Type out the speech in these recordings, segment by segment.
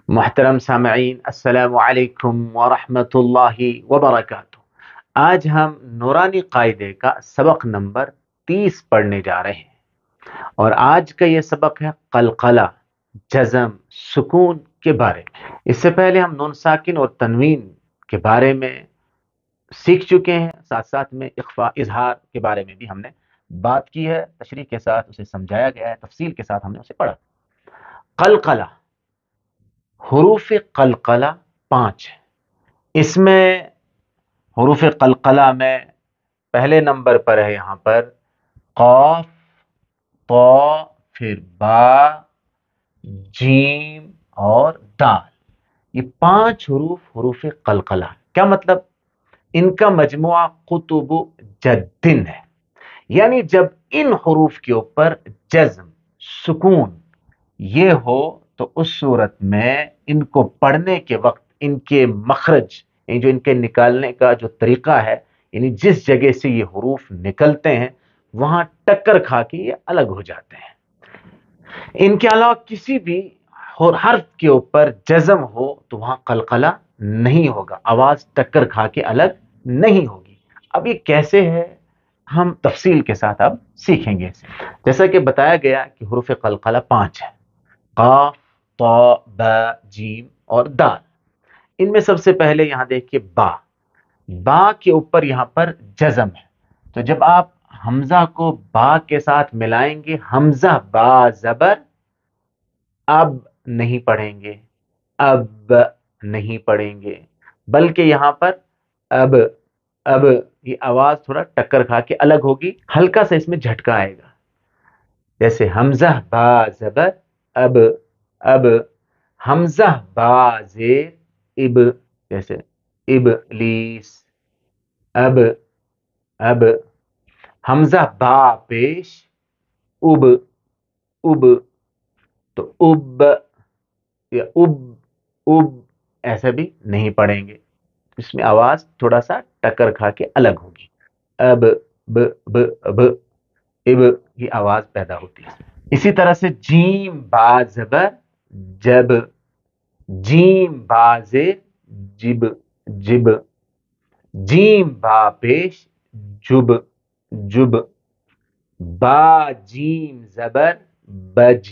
محترم سامعین، السلام علیکم ورحمۃ اللہ وبرکاتہ۔ آج ہم نورانی قاعدے کا سبق نمبر 30 پڑھنے جا رہے ہیں، اور آج کا یہ سبق ہے قلقلہ، جزم، سکون کے بارے میں۔ اس سے پہلے ہم نون ساکن اور تنوین کے بارے میں سیکھ چکے ہیں، ساتھ ساتھ میں اخفاء، اظہار کے بارے میں بھی ہم نے بات کی ہے، تشریح کے ساتھ اسے سمجھایا گیا ہے، تفصیل کے ساتھ ہم نے اسے پڑھا۔ قلقلہ، حروف قلقلہ 5 ہے۔ اس میں حروف قلقلہ میں پہلے نمبر پر ہے یہاں پر قاف، طا، پھر با، جیم اور دال۔ یہ 5 حروف قلقلہ۔ کیا مطلب؟ ان کا مجموعہ قطب جدن ہے، یعنی جب ان حروف کے اوپر جزم، سکون یہ ہو تو اس صورت میں ان کو پڑھنے کے وقت ان کے مخرج، یعنی جو ان کے نکالنے کا جو طریقہ ہے، یعنی جس جگہ سے یہ حروف نکلتے ہیں وہاں ٹکر کھا کے یہ الگ ہو جاتے ہیں۔ ان کے علاوہ کسی بھی حرف کے اوپر جزم ہو تو وہاں قلقلہ نہیں ہوگا، آواز ٹکر کھا کے الگ نہیں ہوگی۔ اب یہ کیسے ہے ہم تفصیل کے ساتھ اب سیکھیں گے۔ جیسا کہ بتایا گیا کہ حروف قلقلہ 5 ہیں، قاف، طا، با، جیم اور دال۔ ان میں سب سے پہلے یہاں دیکھیے با کے اوپر یہاں پر جزم ہے، تو جب آپ حمزہ کو با کے ساتھ ملائیں گے، حمزہ با زبر اب نہیں پڑھیں گے، اب نہیں پڑھیں گے، بلکہ یہاں پر اب یہ آواز تھوڑا ٹکر کھا کے الگ ہوگی، ہلکا سا اس میں جھٹکا آئے گا، جیسے حمزہ با زبر اب، حمزہ با زیر اب، جیسے ابلیس، اب، حمزہ با پیش اب، تو یا اب ایسا بھی نہیں پڑھیں گے، اس میں آواز تھوڑا سا ٹکر کھا کے الگ ہوگی، اب یہ آواز پیدا ہوتی ہے۔ اسی طرح سے جیم با زبر جب، جیم با زیر جب، جیم با پیش جب، با جیم زبر بج،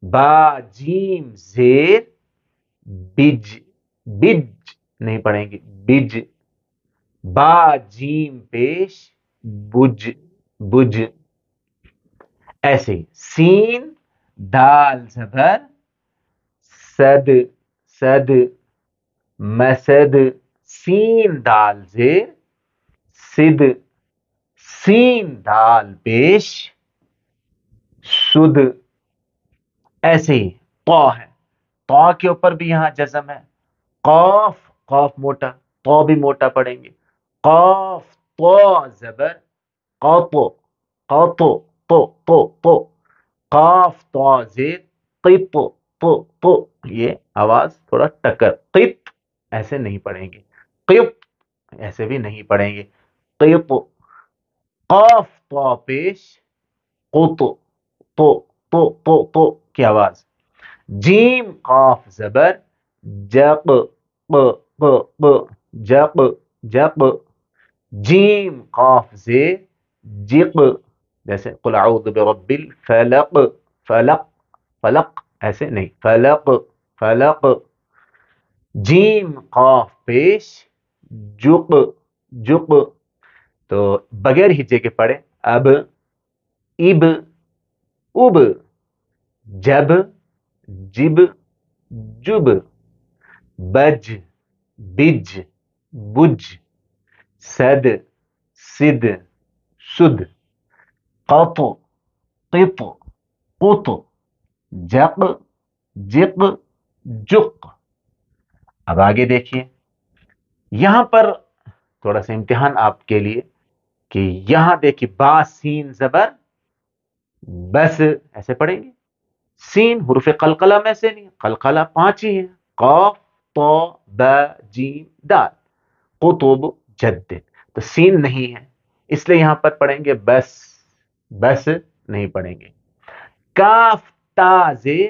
با جیم زیر بج نہیں پڑھیں گے، بج، با جیم پیش بج۔ ایسے ہی سین دال زبر صد، مسد، سین دال زیر سد، سین دال پیش سد۔ ایسے ہی ہے، طا کے اوپر بھی یہاں جزم ہے، قاف موٹا، طا بھی موٹا پڑھیں گے، قاف طا زبر قاطو، قاف طا زیر قط، یہ آواز تھوڑا ٹکر، قط ایسے نہیں پڑھیں گے، قط ایسے بھی نہیں پڑھیں گے، قط، قاف طا پیش قط، تو کی آواز، جیم قاف زبر جق، جق، جیم قاف زیر جق، جیسے قل اعوذ برب الفلق، فلق ایسے نہیں، فلق، جیم قاف پیش جق، تو بغیر ہجے کے پڑھے، اب، اب، جب، جب، بج، بج، سد، سد، قط، قط، جق، جق۔ اب آگے دیکھیے، یہاں پر تھوڑا سا امتحان آپ کے لیے کہ یہاں دیکھیے با سین زبر بس ایسے پڑھیں گے، سین حروف قلقلہ میں سے نہیں، قلقلہ 5 ہی ہیں، قاف، طا، با، جیم، دال، قطب جد، تو سین نہیں ہے، اس لیے یہاں پر پڑھیں گے بس نہیں پڑھیں گے، کاف تا زیر